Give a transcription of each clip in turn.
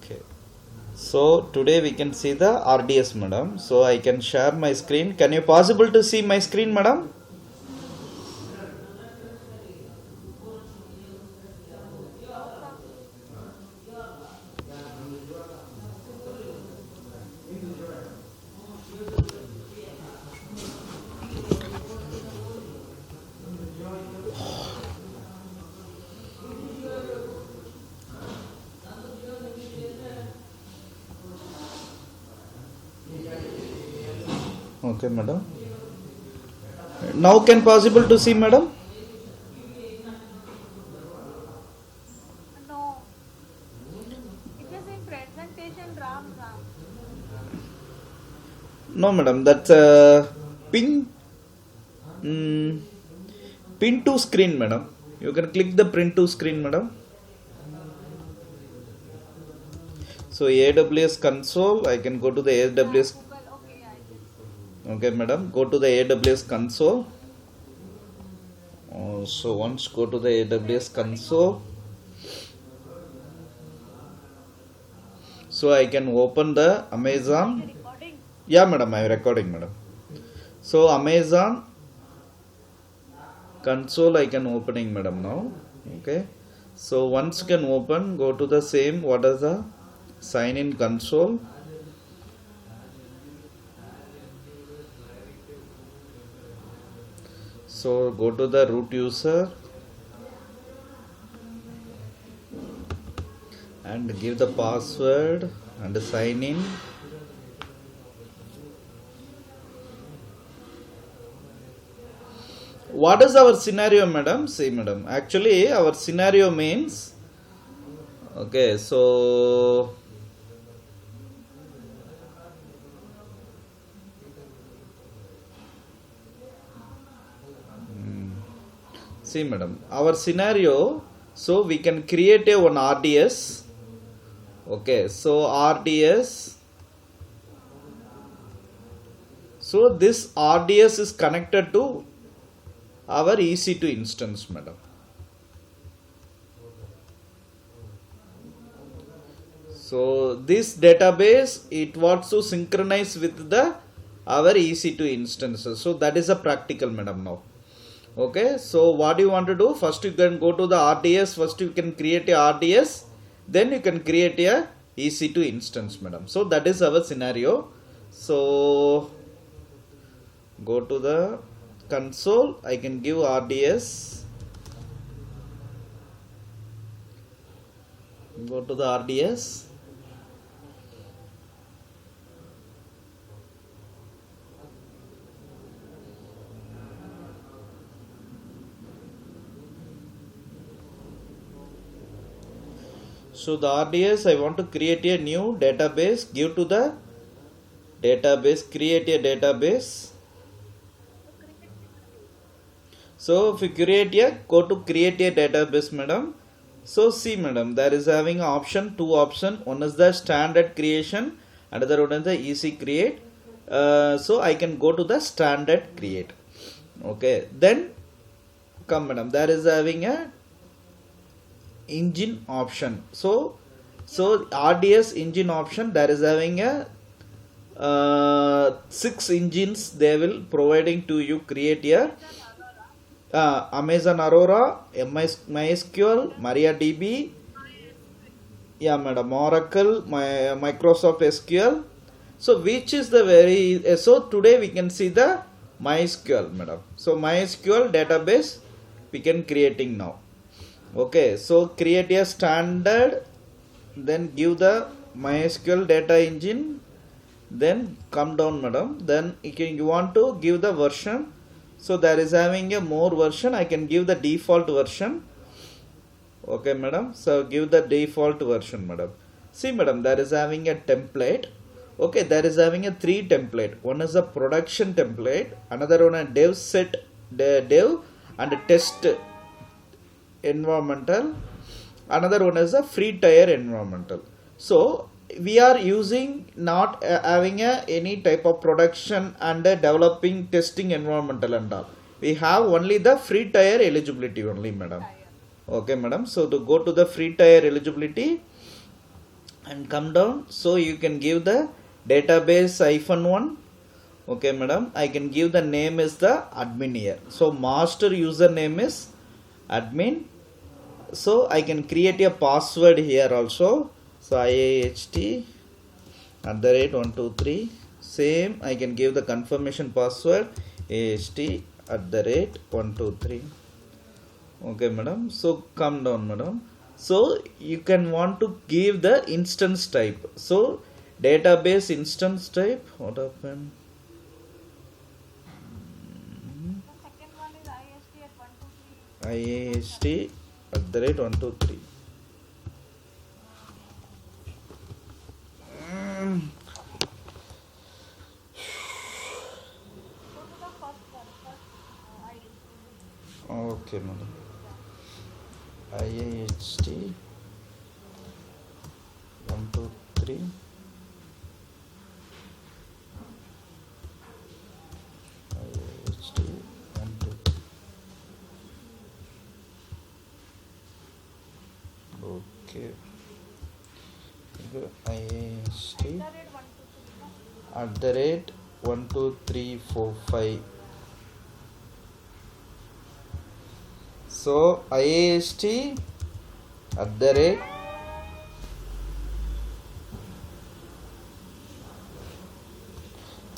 Okay. So today we can see the RDS, madam. So I can share my screen. Can you possible to see my screen, madam? Okay, madam. Now can possible to see, madam? No, it is in presentation Ram. No, madam. That's pin mm, pin to screen, madam. You can click the print to screen, madam. So AWS console. I can go to the AWS. Google, okay, I will. Okay, madam. Go to the AWS console. So once go to the AWS console. So I can open the Amazon. Recording. Yeah, madam. I'm recording, madam. So Amazon console I can opening, madam, now. Okay. So once you can open, go to the same. What is the sign in console? So go to the root user and give the password and sign in. What is our scenario, madam? See, madam. Actually, our scenario means, okay, so see, madam, our scenario, so we can create a one RDS. Okay, so RDS. So this RDS is connected to our EC2 instance, madam. So this database, it wants to synchronize with the our EC2 instances. So that is a practical, madam, now. Okay, so what do you want to do? First you can go to the RDS. First you can create a RDS. Then you can create a EC2 instance, madam. So that is our scenario. So go to the console. I can give RDS. Go to the RDS. So the RDS, I want to create a new database. Give to the database. Create a database. So if you create a, go to create a database, madam. So see, madam, there is having option, two option. One is the standard creation, another one is the easy create. So I can go to the standard create. Okay, then come, madam. There is having a engine option. So RDS engine option, there is having a 6 engines they will providing to you. Create a Amazon Aurora, MySQL, MariaDB, yeah, madam, Oracle, Microsoft SQL. So which is the very so today we can see the MySQL, madam. So MySQL database we can creating now. Okay, so create a standard, then give the MySQL data engine, then come down, madam. Then you want to give the version. So there is having a more version. I can give the default version. Okay, madam. So give the default version, madam. See, madam, there is having a template. Okay, there is having a 3 template. One is a production template, another one a dev set, dev and a test environmental, another one is a free tier environmental. So we are using not having any type of production and developing testing environmental and all. We have only the free tier eligibility only, madam. Okay, madam. So to go to the free tier eligibility, and come down. So you can give the database -1. Okay, madam. I can give the name is the admin here. So master username is admin. So I can create a password here also. So IAHT @123. Same. I can give the confirmation password AHT @123. Okay, madam. So come down, madam. So you can want to give the instance type. So database instance type. What happened? The second one is IST at 123. IAST @123. Go to the first one, IST. Okay, madam. IAHT 123. IAHT 123. Okay. IAHT The rate 123. @12345. So IAST @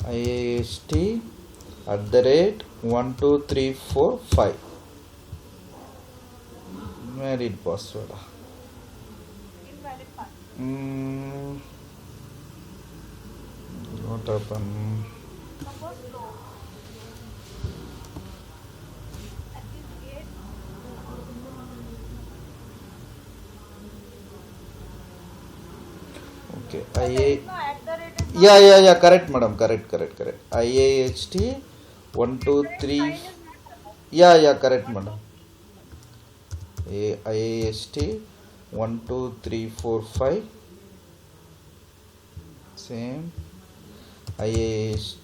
IAST @12345. Married password. Invalid path. What happened? Suppose low. At this gate. Okay. So there IA. is no at the rate is not. Yeah. Correct, madam. Correct. IAHT 123. Sign is not. Yeah. Correct, madam. IAST 12345. Same. IAST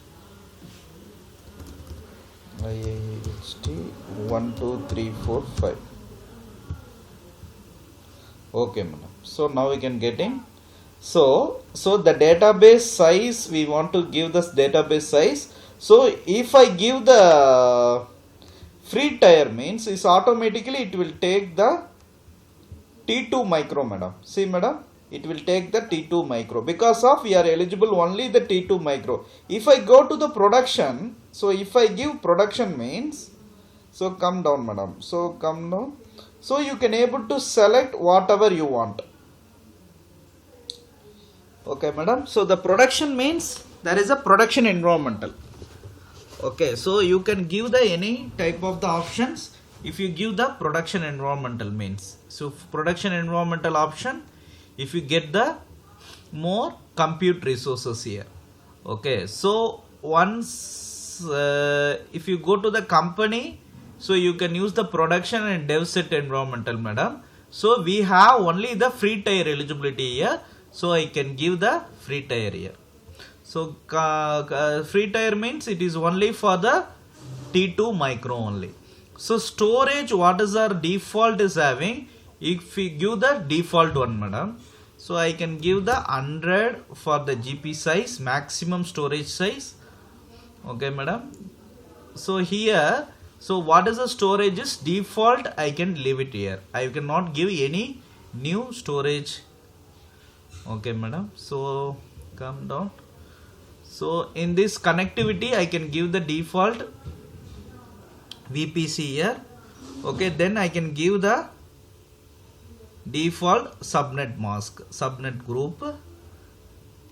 12345. Okay, madam. So now we can get in. So the database size, we want to give this database size. So if I give the free tier means is automatically it will take the T2 micro, madam. See, madam, it will take the T2 micro because of we are eligible only the T2 micro. If I go to the production, so if I give production means, so come down, madam. So come down. So you can able to select whatever you want. Okay, madam. So the production means there is a production environmental. Okay, so you can give the any type of the options if you give the production environmental means. So production environmental option, if you get the more compute resources here. Okay, so once if you go to the company, so you can use the production and dev set environmental, madam. So we have only the free tier eligibility here. So I can give the free tier here. So free tier means it is only for the T2 micro only. So storage, what is our default is having? If we give the default one, madam. So I can give the 100 for the GP size, maximum storage size. Okay, madam. So here, so what is the storage is default, I can leave it here. I cannot give any new storage. Okay, madam. So come down. So in this connectivity, I can give the default VPC here. Okay, then I can give the default subnet mask, subnet group.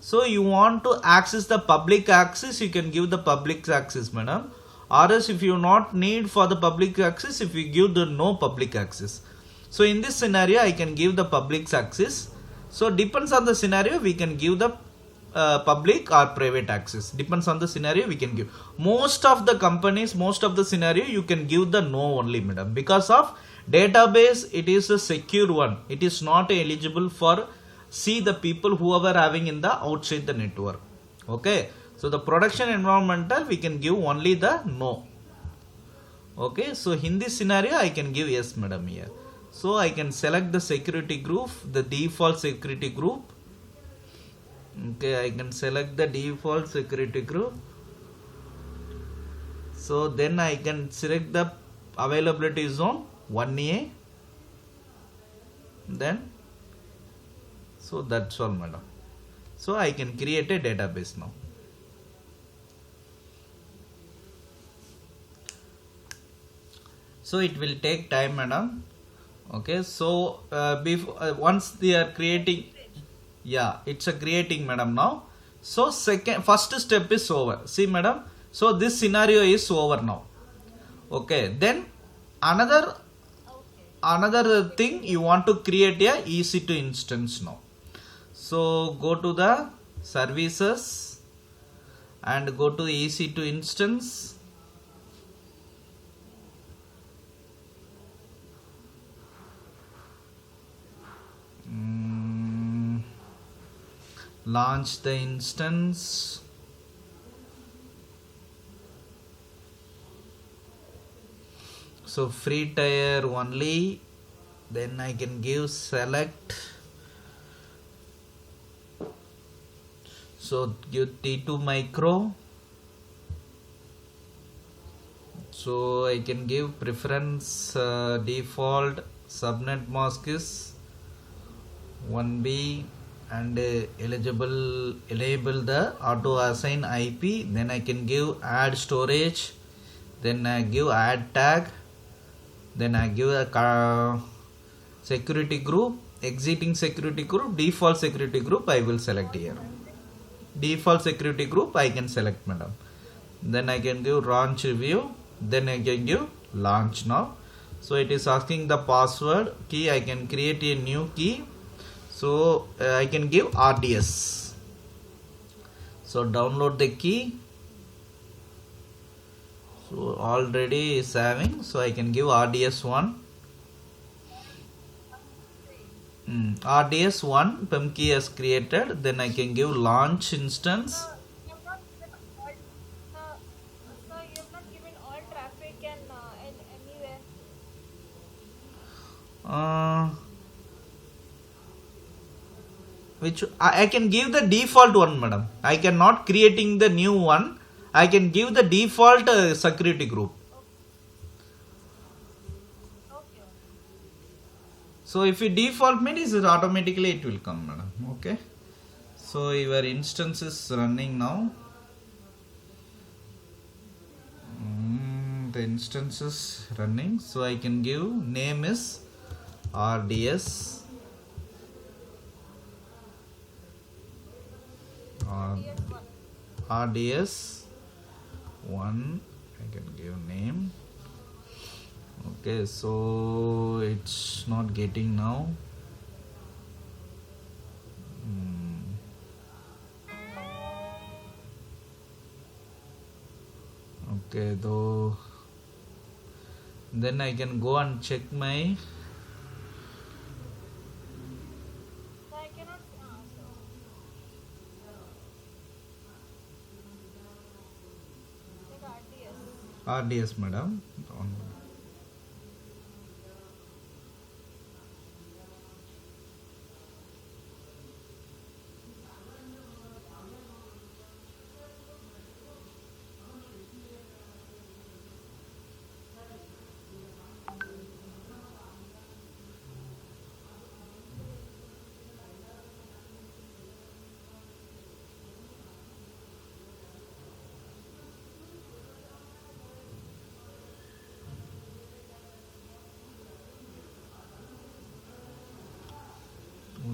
So you want to access the public access, you can give the public access, madam. Or else if you not need for the public access, if you give the no public access. So in this scenario, I can give the public access. So depends on the scenario, we can give the public or private access. Depends on the scenario, we can give. Most of the companies, most of the scenario, you can give the no only, madam. Because of database, it is a secure one. It is not eligible for see the people who are having in the outside the network. Okay. So the production environmental, we can give only the no. Okay. So in this scenario, I can give yes, madam, here. So I can select the security group, the default security group. Okay, I can select the default security group. So then I can select the availability zone 1A. Then, so that's all, madam. So I can create a database now. So it will take time, madam. Okay, so before once they are creating, yeah, it's a creating, madam, now. So first step is over. See, madam. So this scenario is over now. Okay, then another Okay. another thing, you want to create a EC2 instance now. So go to the services and go to EC2 instance. Launch the instance. So free tier only. Then I can give select. So give T2 micro. So I can give preference default subnet mask is 1B and enable the auto assign IP. Then I can give add storage. Then I give add tag. Then I give a security group, exiting security group, default security group I will select here. Default security group I can select, madam. Then I can give launch review. Then I can give launch now. So it is asking the password key. I can create a new key. So I can give RDS. So download the key. So already is having. So I can give RDS1. RDS1 PEM key has created. Then I can give launch instance. You have not given all, sir, you have not given all traffic and anywhere. Which I can give the default one, madam. I cannot creating the new one. I can give the default security group. Okay. So if you default means automatically it will come, madam. Okay. So your instance is running now. The instance is running. So I can give name is RDS. RDS1. I can give name. Okay, so it's not getting now. Okay, though then I can go and check my So I cannot. Like RDS. RDS, madam.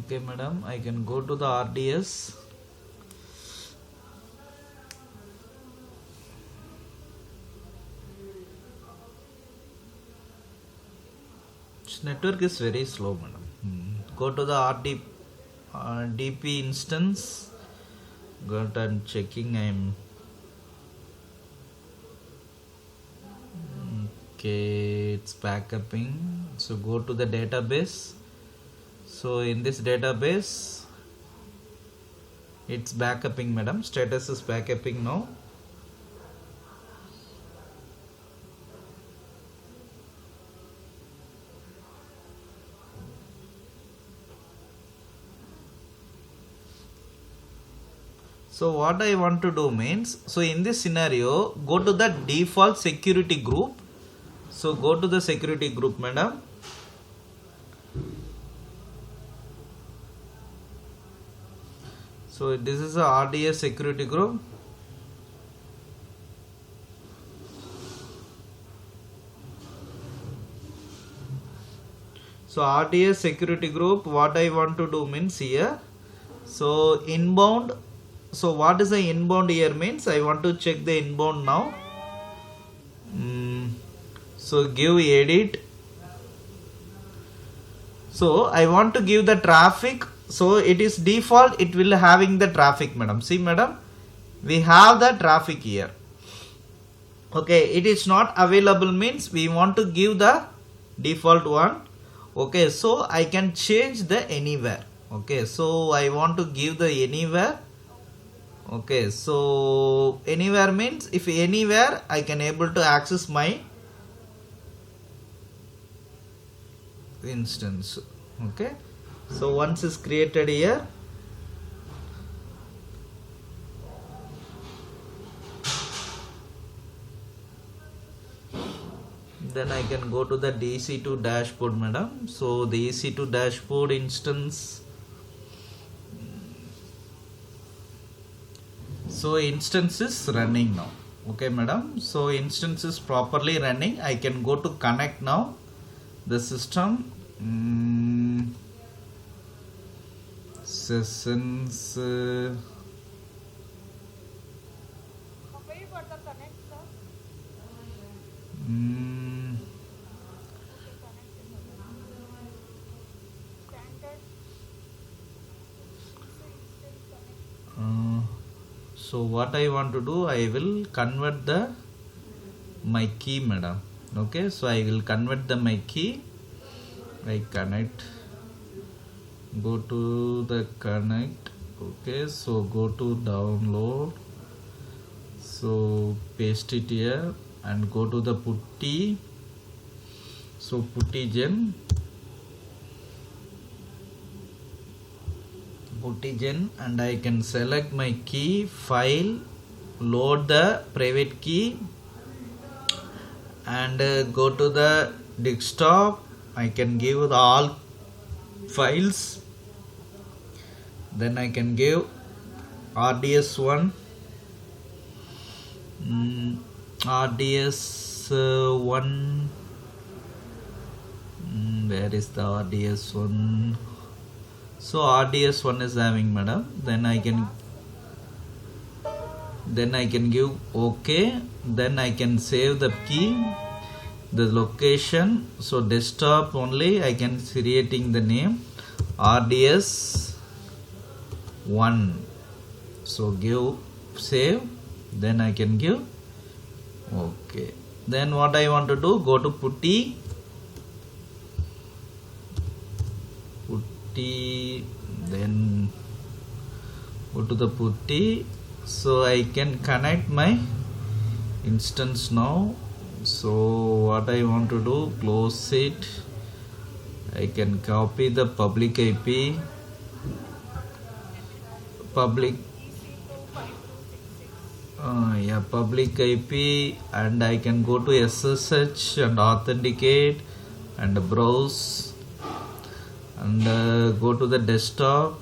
Okay, madam, I can go to the RDS. Its network is very slow, madam. Go to the DP instance. Got and checking. Okay, it's backupping. So go to the database. So in this database, it's backupping, madam. Status is backupping now. So what I want to do means, so in this scenario, go to the default security group. So go to the security group, madam. So this is a RDS security group. So RDS security group, what I want to do means here. So inbound. So what is the inbound here means? I want to check the inbound now. So give edit. So I want to give the traffic. So it is default, it will having the traffic, madam. See, madam, we have the traffic here. Okay, it is not available means we want to give the default one. Okay, so I can change the anywhere. Okay, so I want to give the anywhere. Okay, so anywhere means if anywhere I can able to access my instance. Okay, so once is created here, then I can go to the EC2 dashboard, madam. So the EC2 dashboard instance. So instance is running now. Okay, madam. So instance is properly running. I can go to connect now. The system. Sessions. Okay, for the connect, sir. Standard. So what I want to do, I will convert the my key, madam. Okay, so I will convert the my key. I connect. Go to the connect. Okay, so go to download. So paste it here and go to the putty. So putty gen. And I can select my key file, load the private key and go to the desktop. I can give the all files, then I can give RDS1 RDS1 where is the RDS1? So RDS1 is having, madam. Then I can give OK. Then I can save the key, the location. So desktop only I can creating the name RDS1. So give save. Then I can give OK. Then what I want to do, go to putty. Then go to the putty. So I can connect my instance now. So what I want to do, close it. I can copy the public IP, public public IP, and I can go to SSH and authenticate and browse and go to the desktop.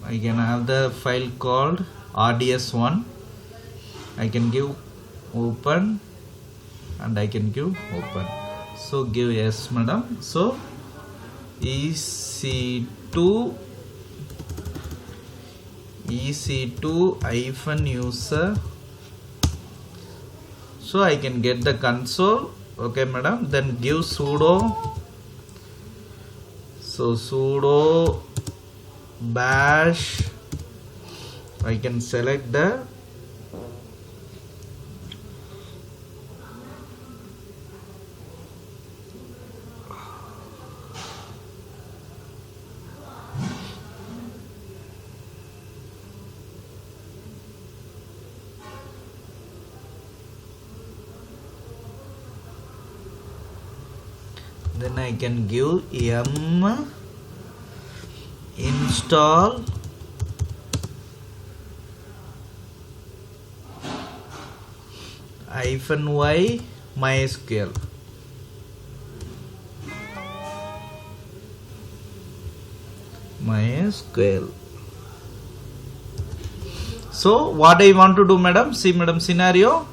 I can have the file called RDS1. I can give open and I can give open. So give yes, madam. So EC2 -user. So I can get the console. Okay, madam. Then give sudo. So sudo bash. I can select the then I can give yum install -y MySQL. MySQL. So what I want to do, madam, see madam scenario.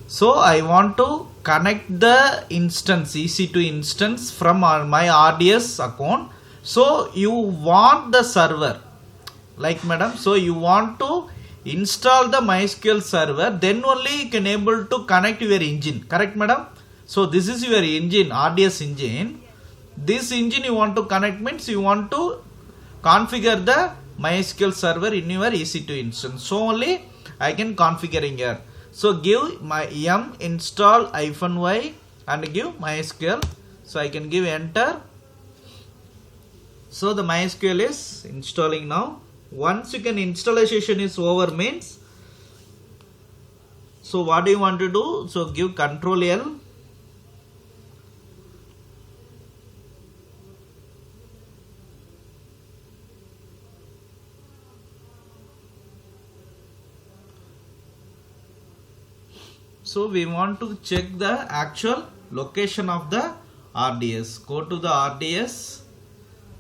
So I want to connect the instance EC2 instance from my RDS account. So you want the server, like madam, so you want to install the MySQL server, then only you can able to connect your engine, correct madam? So this is your engine, RDS engine. This engine you want to connect means you want to configure the MySQL server in your EC2 instance. So only I can configuring here. So give my yum install -y and give MySQL. So I can give enter. So the MySQL is installing now. Once you can installation is over means, so what do you want to do? So give Control L. So we want to check the actual location of the RDS. Go to the RDS.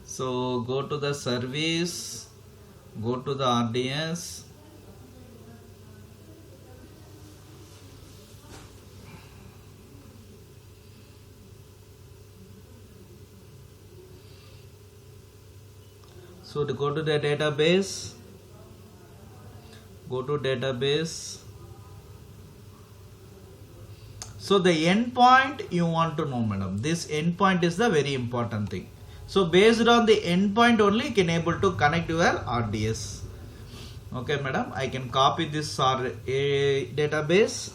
So go to the service. Go to the RDS. So to go to the database. Go to database. So the endpoint you want to know, madam. This endpoint is the very important thing. So based on the endpoint only you can able to connect your RDS. Okay, madam. I can copy this database.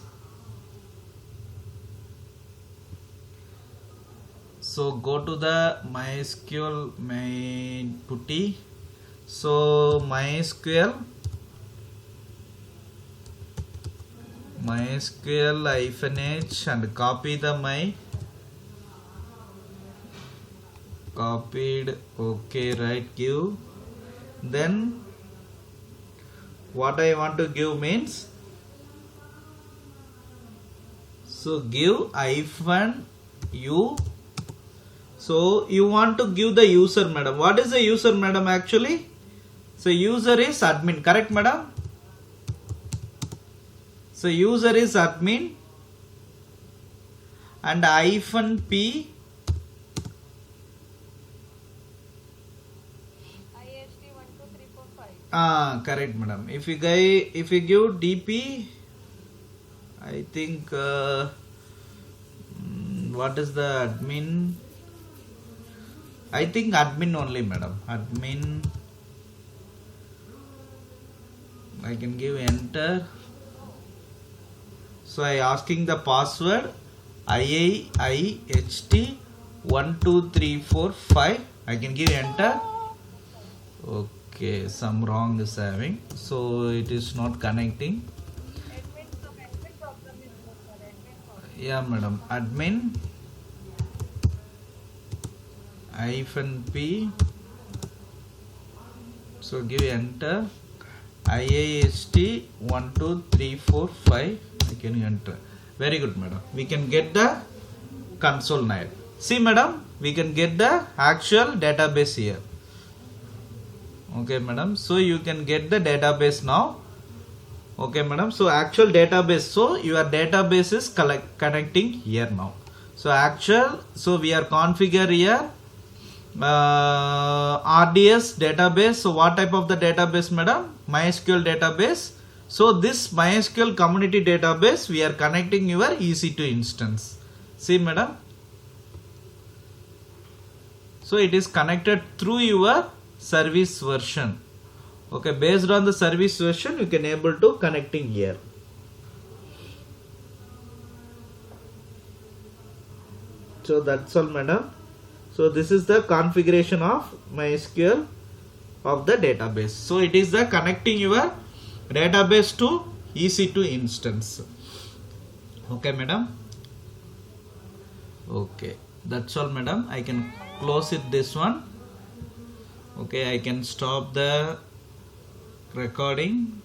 So go to the MySQL main putty. So MySQL -h and copy the copied. Okay, right, give. Then what I want to give means, so give -u. So you want to give the user, madam. What is the user, madam, actually? So user is admin, correct madam? So user is admin and -p correct madam. If you give dp, I think what is the admin? I think admin only, madam. Admin. I can give enter. So I asking the password IIIHT12345. I can give enter. Okay, some wrong is having, so it is not connecting. Admin problem is good for admin problem. Yeah, madam. Admin -p. So give enter. IIHT12345. I can enter. Very good, madam. We can get the console now. See, madam, we can get the actual database here. Okay, madam. So you can get the database now. Okay, madam. So actual database. So your database is connecting here now. So actual. So we are configure here. RDS database. So what type of the database, madam? MySQL database. So this MySQL community database we are connecting your EC2 instance. See, madam. So it is connected through your service version. Okay, based on the service version you can able to connecting here. So that's all, madam. So this is the configuration of MySQL of the database. So it is the connecting your database to EC2 instance. Okay, madam. Okay, that's all, madam. I can close it this one. Okay, I can stop the recording.